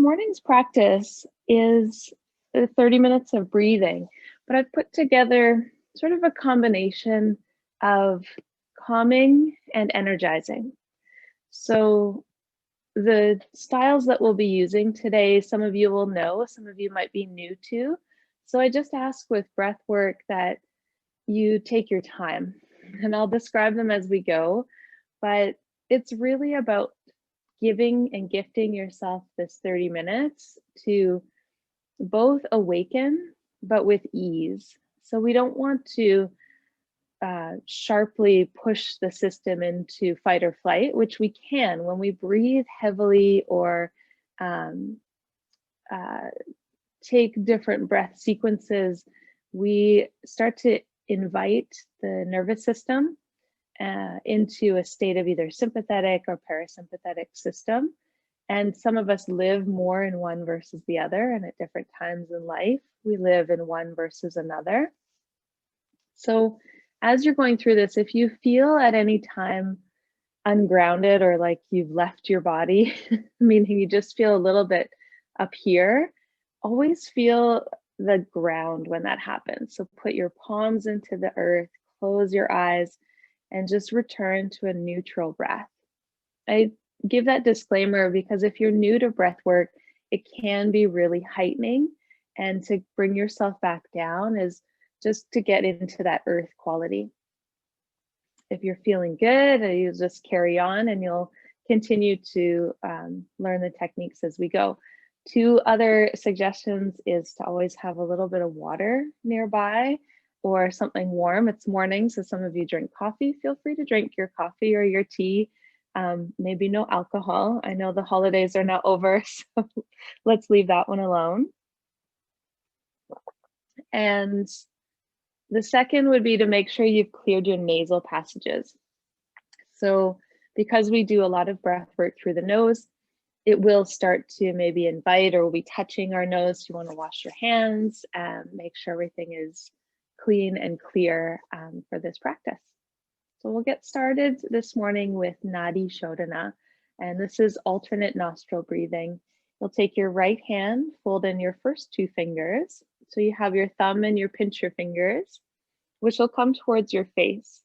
morning's practice is 30 minutes of breathing, but I've put together sort of a combination of calming and energizing. So the styles that we'll be using today, some of you will know, some of you might be new to. So I just ask with breath work that you take your time, and I'll describe them as we go, but it's really about giving and gifting yourself this 30 minutes to both awaken, but with ease. So we don't want to sharply push the system into fight or flight, which we can when we breathe heavily or um, uh, take different breath sequences. We start to invite the nervous system into a state of either sympathetic or parasympathetic system. And some of us live more in one versus the other, and at different times in life, we live in one versus another. So as you're going through this, if you feel at any time ungrounded or like you've left your body, meaning you just feel a little bit up here, always feel the ground when that happens. So put your palms into the earth, close your eyes, and just return to a neutral breath. I give that disclaimer because if you're new to breath work, it can be really heightening. And to bring yourself back down is just to get into that earth quality. If you're feeling good, you just carry on and you'll continue to learn the techniques as we go. Two other suggestions is to always have a little bit of water nearby or something warm. It's morning, so some of you drink coffee. Feel free to drink your coffee or your tea. Maybe no alcohol. I know the holidays are now over, so let's leave that one alone. And the second would be to make sure you've cleared your nasal passages. So because we do a lot of breath work through the nose, it will start to maybe invite, or we'll be touching our nose. You want to wash your hands and make sure everything is clean and clear for this practice. So we'll get started this morning with Nadi Shodhana, and this is alternate nostril breathing. You'll take your right hand, fold in your first two fingers. So you have your thumb and your pincher fingers, which will come towards your face.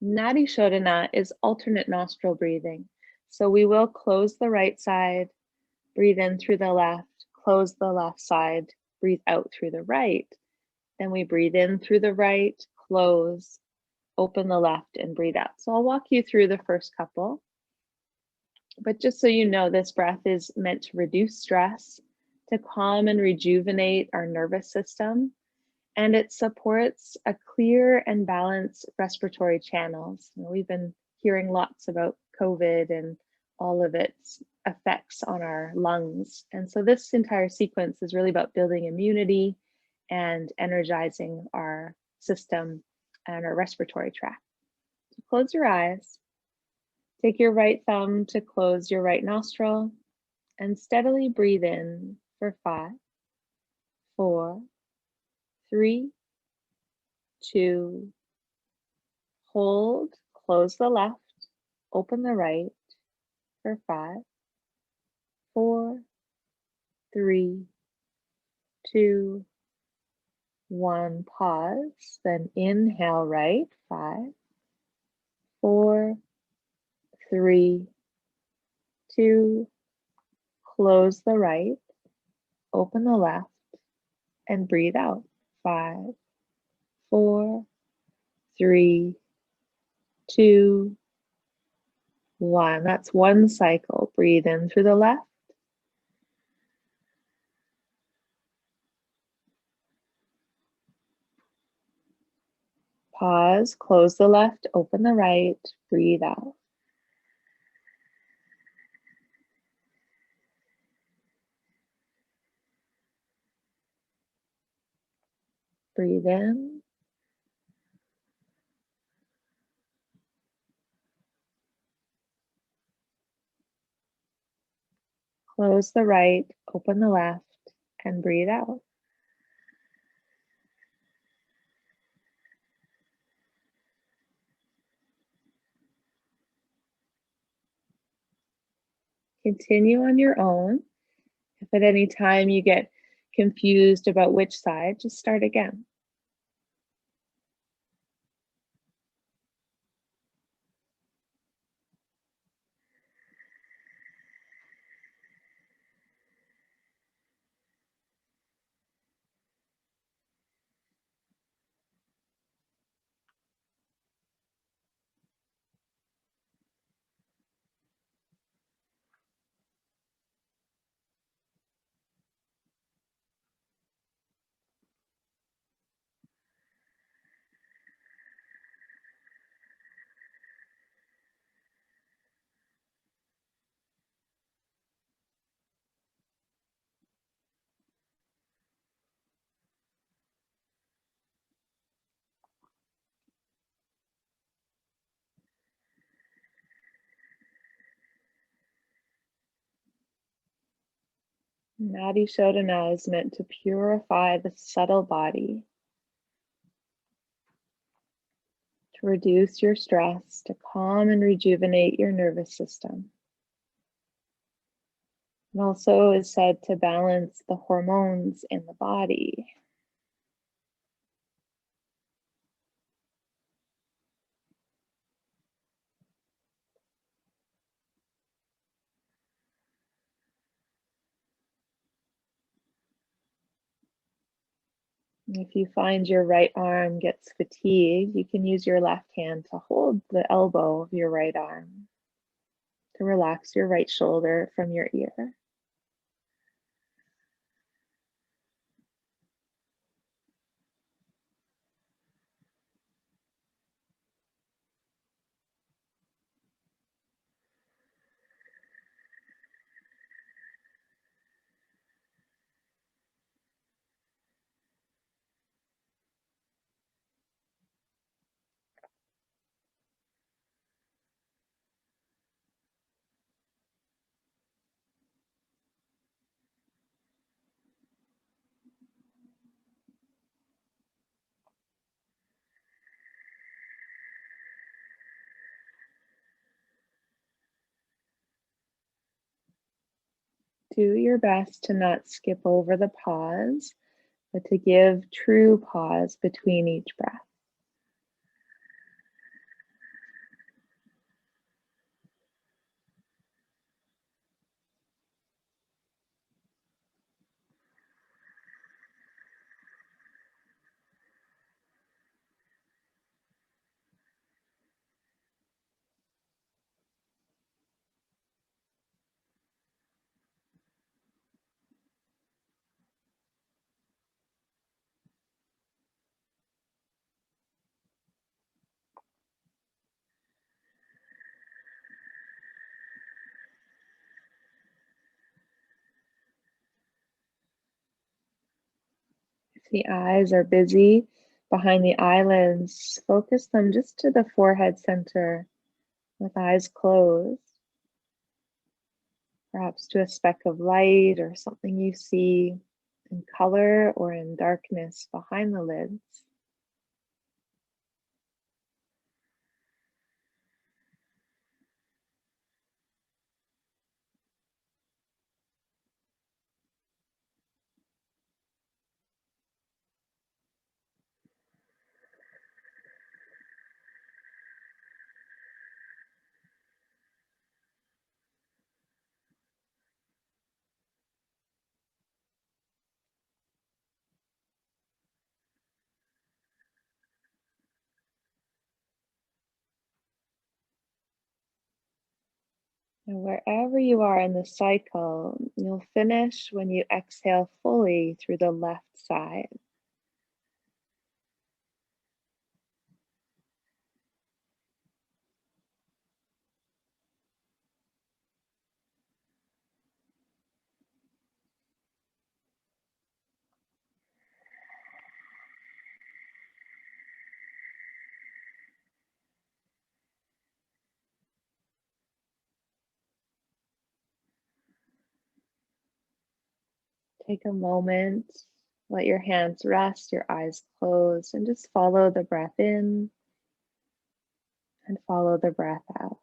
Nadi Shodhana is alternate nostril breathing. So we will close the right side, breathe in through the left, close the left side, breathe out through the right. Then we breathe in through the right, close, open the left, and breathe out. So I'll walk you through the first couple. But just so you know, this breath is meant to reduce stress, to calm and rejuvenate our nervous system, and it supports a clear and balanced respiratory channels. We've been hearing lots about COVID and all of its effects on our lungs. And so this entire sequence is really about building immunity and energizing our system and our respiratory tract. So close your eyes. Take your right thumb to close your right nostril and steadily breathe in for 5, 4, 3, 2, hold, close the left, open the right for 5, 4, 3, 2, 1, pause, then inhale right, 5, 4, 3, 2, close the right, open the left, and breathe out, 5, 4, 3, 2, 1. That's one cycle. Breathe in through the left. Pause, close the left, open the right, breathe out. Breathe in. Close the right, open the left, and breathe out. Continue on your own. If at any time you get confused about which side, just start again. Nadi Shodhana is meant to purify the subtle body, to reduce your stress, to calm and rejuvenate your nervous system. It also is said to balance the hormones in the body. If you find your right arm gets fatigued, you can use your left hand to hold the elbow of your right arm, to relax your right shoulder from your ear. Do your best to not skip over the pause, but to give true pause between each breath. If the eyes are busy behind the eyelids, focus them just to the forehead center with eyes closed, perhaps to a speck of light or something you see in color or in darkness behind the lids. And wherever you are in the cycle, you'll finish when you exhale fully through the left side. Take a moment, let your hands rest, your eyes closed, and just follow the breath in and follow the breath out.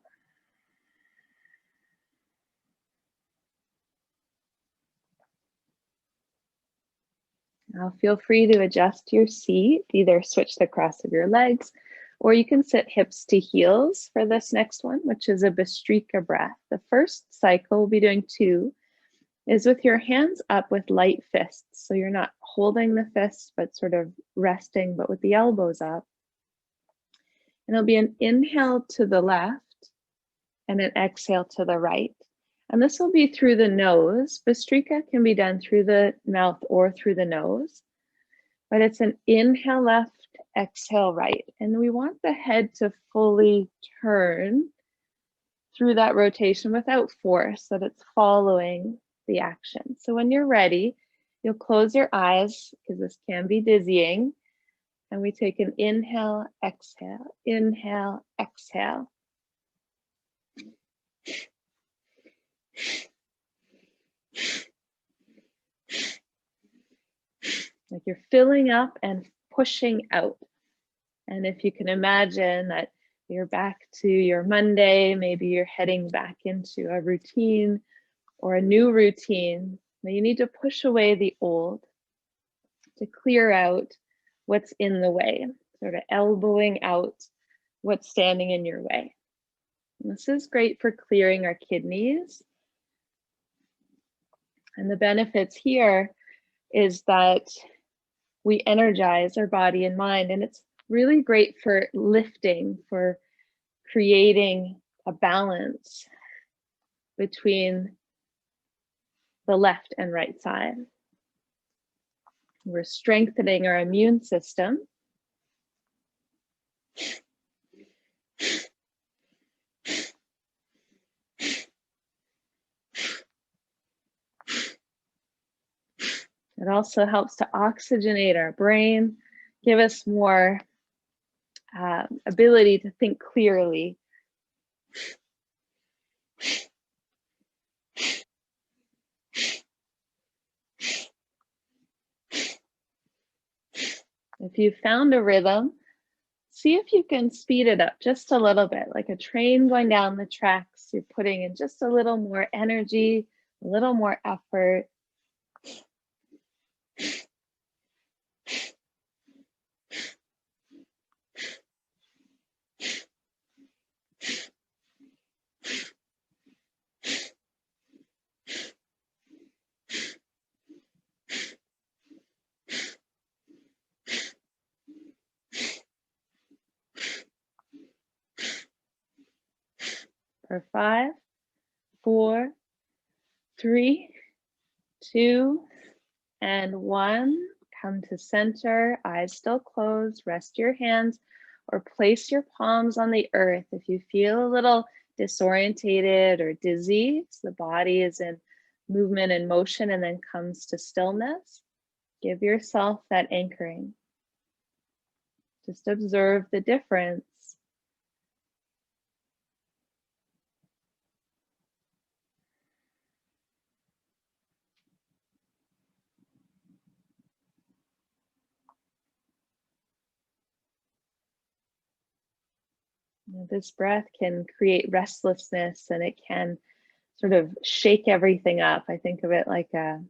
Now feel free to adjust your seat, either switch the cross of your legs, or you can sit hips to heels for this next one, which is a Bhastrika breath. The first cycle, we'll be doing 2, is with your hands up with light fists. So you're not holding the fists, but sort of resting, but with the elbows up. And it'll be an inhale to the left and an exhale to the right. And this will be through the nose. Bhastrika can be done through the mouth or through the nose, but it's an inhale left, exhale right. And we want the head to fully turn through that rotation without force, so that it's following the action. So when you're ready, you'll close your eyes because this can be dizzying. And we take an inhale, exhale, inhale, exhale. Like you're filling up and pushing out. And if you can imagine that you're back to your Monday, maybe you're heading back into a routine or a new routine, but you need to push away the old to clear out what's in the way, sort of elbowing out what's standing in your way. And this is great for clearing our kidneys. And the benefits here is that we energize our body and mind, and it's really great for lifting, for creating a balance between the left and right side. We're strengthening our immune system. It also helps to oxygenate our brain, give us more ability to think clearly. If you found a rhythm, see if you can speed it up just a little bit, like a train going down the tracks. You're putting in just a little more energy, a little more effort. For 5, 4, 3, 2, and 1. Come to center, eyes still closed. Rest your hands or place your palms on the earth. If you feel a little disorientated or dizzy, so the body is in movement and motion and then comes to stillness, give yourself that anchoring. Just observe the difference. This breath can create restlessness and it can sort of shake everything up. I think of it like a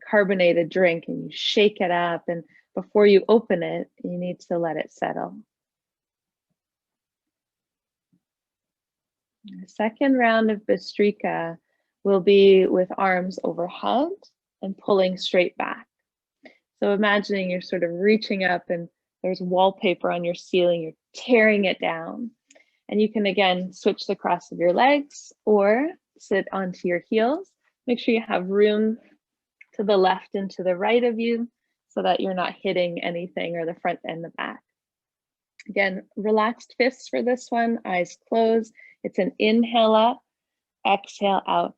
carbonated drink, and you shake it up, and before you open it, you need to let it settle. The second round of Bhastrika will be with arms overhead and pulling straight back. So imagining you're sort of reaching up and there's wallpaper on your ceiling, you're tearing it down. And you can again switch the cross of your legs or sit onto your heels. Make sure you have room to the left and to the right of you so that you're not hitting anything, or the front and the back. Again, relaxed fists for this one, eyes closed. It's an inhale up, exhale out.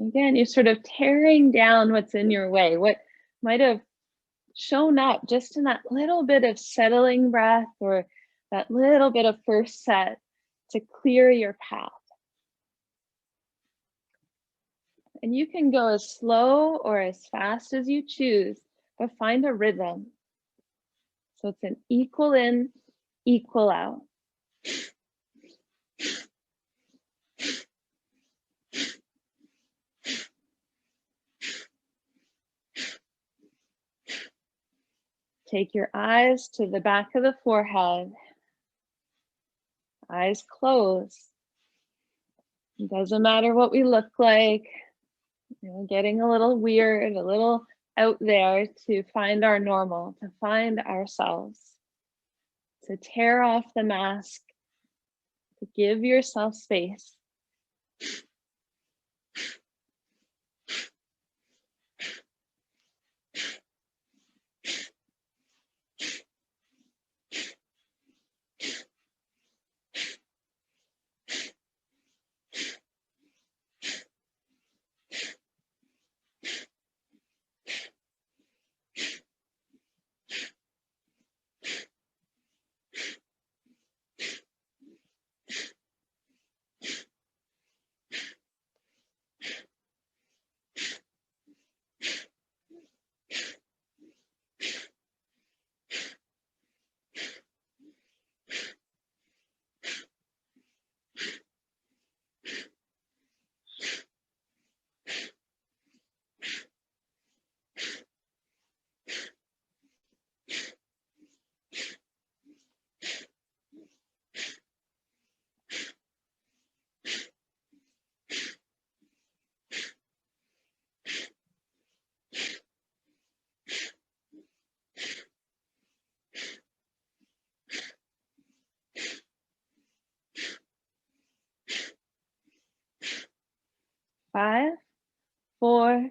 Again, you're sort of tearing down what's in your way, what might have shown up just in that little bit of settling breath or that little bit of first set to clear your path. And you can go as slow or as fast as you choose, but find a rhythm. So it's an equal in, equal out. Take your eyes to the back of the forehead. Eyes closed. It doesn't matter what we look like. Getting a little weird, a little out there to find our normal, to find ourselves, to tear off the mask, to give yourself space. Five, 4,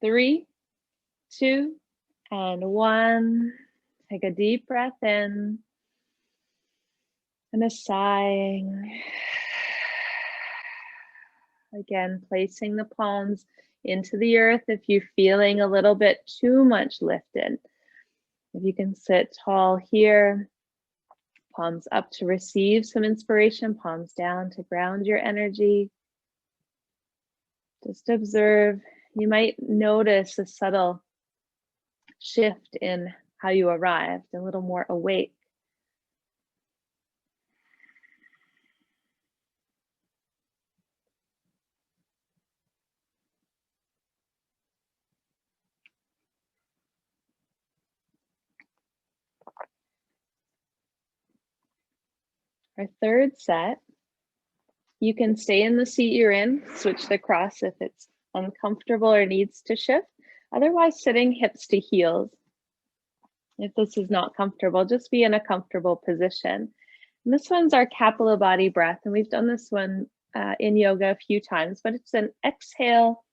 3, 2, and 1. Take a deep breath in and a sighing. Again, placing the palms into the earth if you're feeling a little bit too much lifted. If you can sit tall here, palms up to receive some inspiration, palms down to ground your energy. Just observe. You might notice a subtle shift in how you arrived, a little more awake. Our third set, you can stay in the seat you're in, switch the cross if it's uncomfortable or needs to shift. Otherwise, sitting hips to heels. If this is not comfortable, just be in a comfortable position. And this one's our Kapalabhati breath, and we've done this one in yoga a few times, but it's an exhale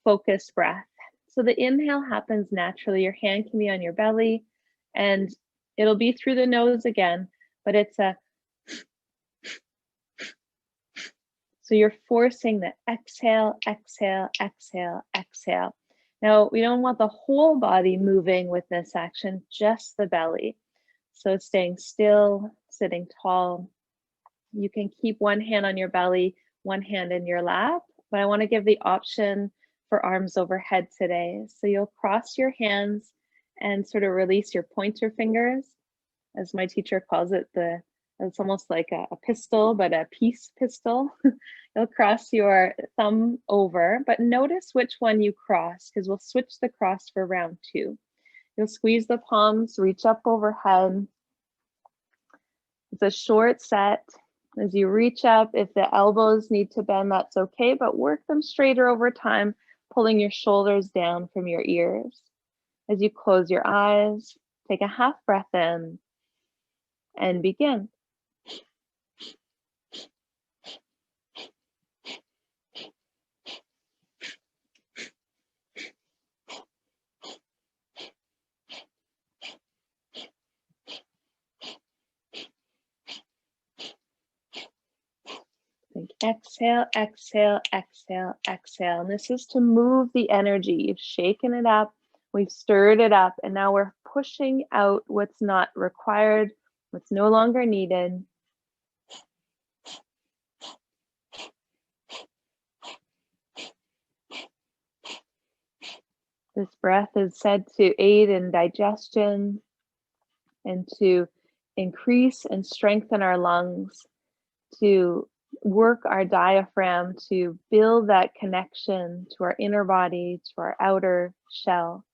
focused breath. So the inhale happens naturally. Your hand can be on your belly, and it'll be through the nose again, but it's a so you're forcing the exhale, exhale, exhale, exhale. Now, we don't want the whole body moving with this action, just the belly. So staying still, sitting tall. You can keep one hand on your belly, one hand in your lap, but I want to give the option for arms overhead today. So you'll cross your hands and sort of release your pointer fingers, as my teacher calls it, it's almost like a pistol, but a peace pistol. You'll cross your thumb over, but notice which one you cross, because we'll switch the cross for round 2. You'll squeeze the palms, reach up overhead. It's a short set. As you reach up, if the elbows need to bend, that's okay, but work them straighter over time, pulling your shoulders down from your ears. As you close your eyes, take a half breath in and begin. Exhale, exhale, exhale, exhale. And this is to move the energy. You've shaken it up, we've stirred it up, and now we're pushing out what's not required, what's no longer needed. This breath is said to aid in digestion and to increase and strengthen our lungs, to work our diaphragm, to build that connection to our inner body, to our outer shell.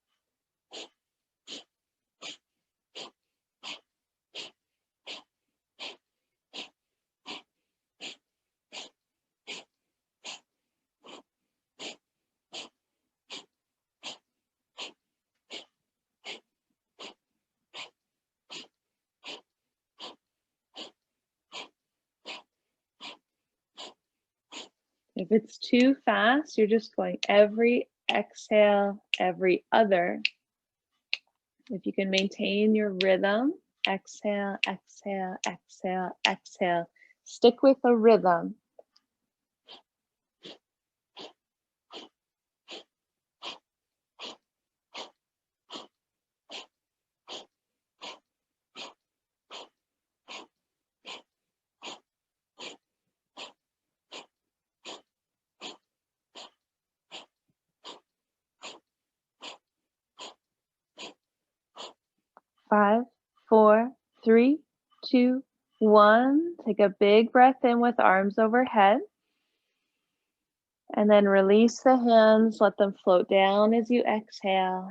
If it's too fast, you're just going every exhale, every other. If you can maintain your rhythm, exhale, exhale, exhale, exhale. Stick with a rhythm. Five, four, three, two, one. Take a big breath in with arms overhead. And then release the hands, let them float down as you exhale.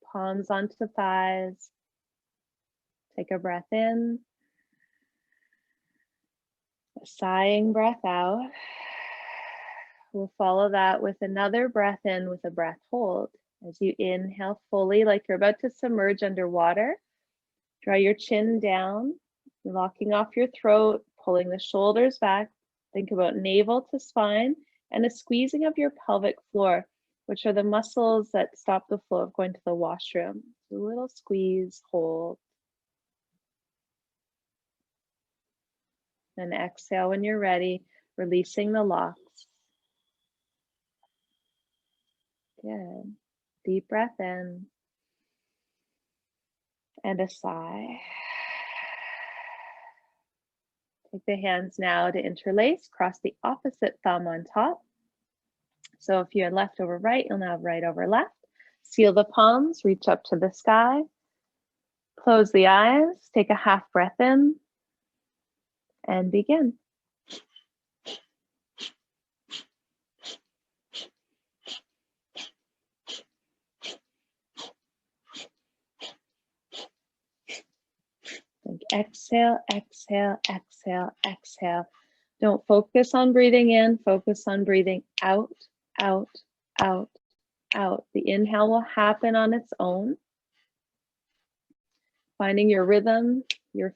Palms onto the thighs. Take a breath in. A sighing breath out. We'll follow that with another breath in with a breath hold. As you inhale fully, like you're about to submerge underwater, draw your chin down, locking off your throat, pulling the shoulders back. Think about navel to spine and a squeezing of your pelvic floor, which are the muscles that stop the flow of going to the washroom. A little squeeze, hold. Then exhale when you're ready, releasing the locks. Good. Deep breath in. And a sigh. Take the hands now to interlace, cross the opposite thumb on top. So if you had left over right, you'll now have right over left. Seal the palms, reach up to the sky. Close the eyes, take a half breath in, and begin. Exhale, exhale, exhale, exhale. Don't focus on breathing in, focus on breathing out, out, out, out. The inhale will happen on its own. Finding your rhythm, your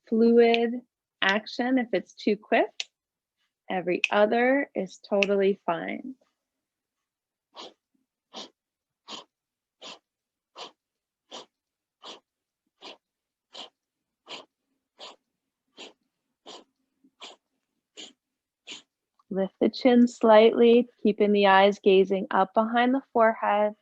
fluid action. If it's too quick, every other is totally fine. Lift the chin slightly, keeping the eyes gazing up behind the forehead.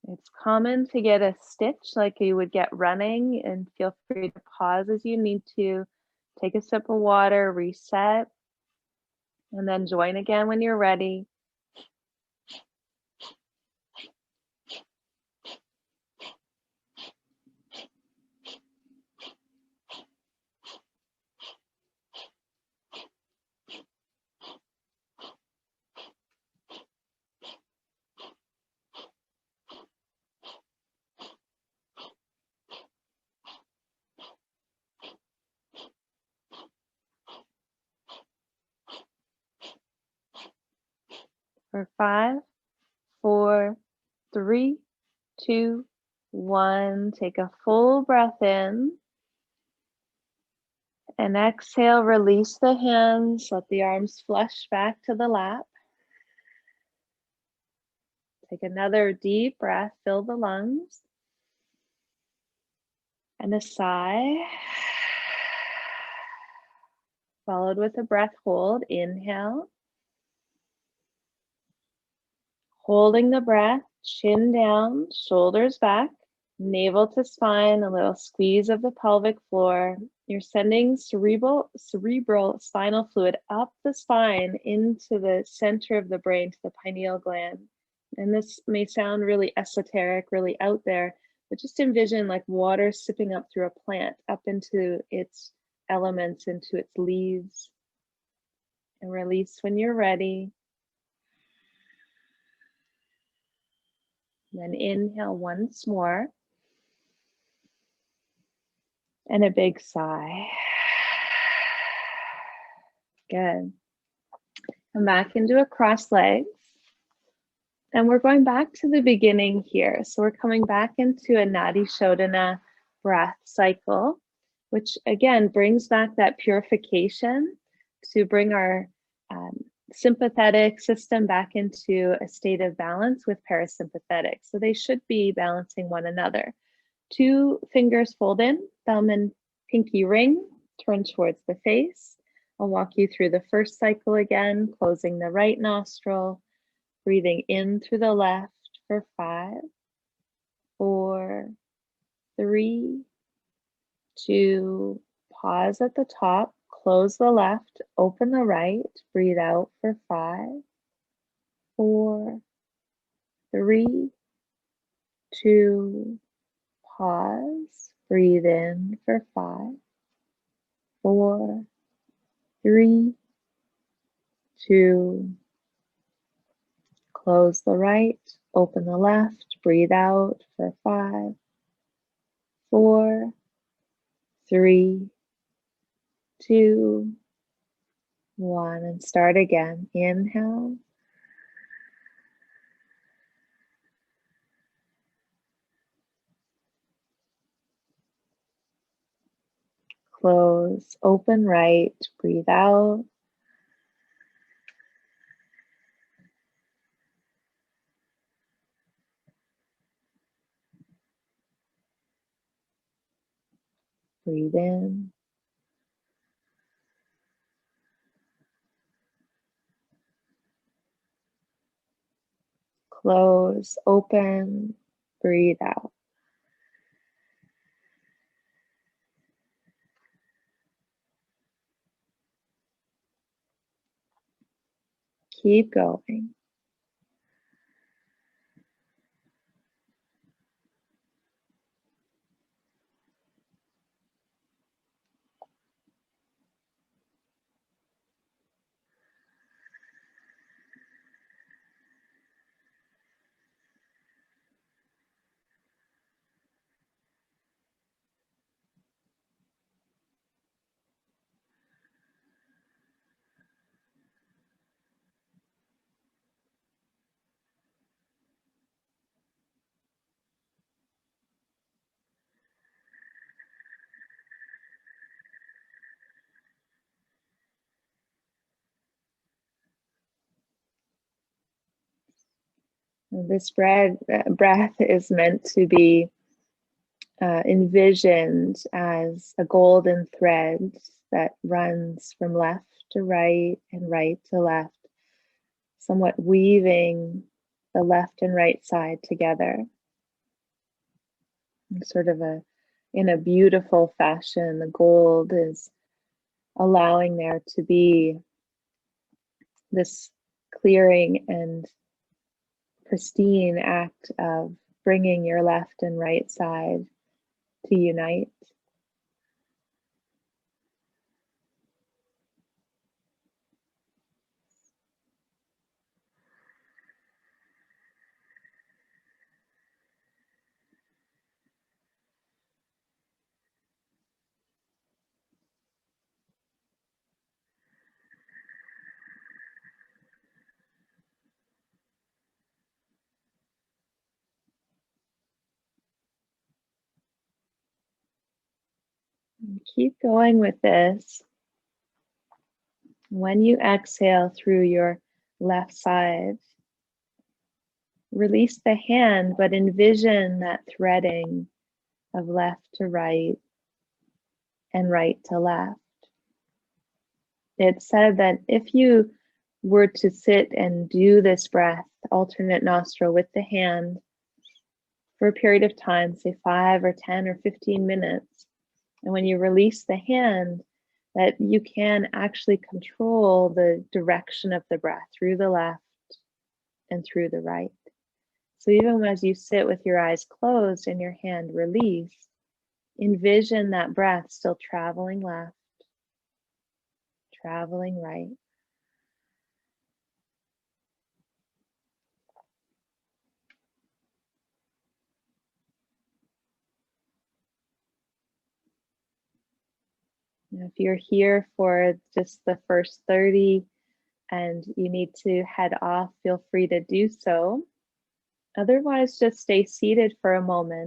It's common to get a stitch like you would get running, and feel free to pause as you need to. Take a sip of water, reset, and then join again when you're ready. For 5, 4, 3, 2, 1. Take a full breath in. And exhale, release the hands, let the arms flush back to the lap. Take another deep breath, fill the lungs. And a sigh. Followed with a breath hold. Inhale. Holding the breath, chin down, shoulders back, navel to spine, a little squeeze of the pelvic floor. You're sending cerebral spinal fluid up the spine into the center of the brain, to the pineal gland. And this may sound really esoteric, really out there, but just envision like water sipping up through a plant, up into its elements, into its leaves. And release when you're ready. Then inhale once more. And a big sigh. Good. Come back into a cross legs. And we're going back to the beginning here. So we're coming back into a Nadi Shodhana breath cycle, which again brings back that purification to bring our sympathetic system back into a state of balance with parasympathetic. So they should be balancing one another. 2 fingers fold in, thumb and pinky ring, turn towards the face. I'll walk you through the first cycle again, closing the right nostril, breathing in through the left for 5, 4, 3, 2, pause at the top, close the left, open the right, breathe out for 5, 4, 3, 2, pause, breathe in for 5, 4, 3, 2, close the right, open the left, breathe out for 5, 4, 3, 2, 1, and start again. Inhale. Close, open right, breathe out. Breathe in. Close, open, breathe out. Keep going. This breath is meant to be envisioned as a golden thread that runs from left to right and right to left, somewhat weaving the left and right side together. Sort of in a beautiful fashion, the gold is allowing there to be this clearing and pristine act of bringing your left and right side to unite. And keep going with this. When you exhale through your left side, release the hand, but envision that threading of left to right and right to left. It's said that if you were to sit and do this breath, alternate nostril with the hand, for a period of time, say 5 or 10 or 15 minutes, and when you release the hand, that you can actually control the direction of the breath through the left and through the right. So even as you sit with your eyes closed and your hand released, envision that breath still traveling left, traveling right. And if you're here for just the first 30 and you need to head off, feel free to do so. Otherwise, just stay seated for a moment.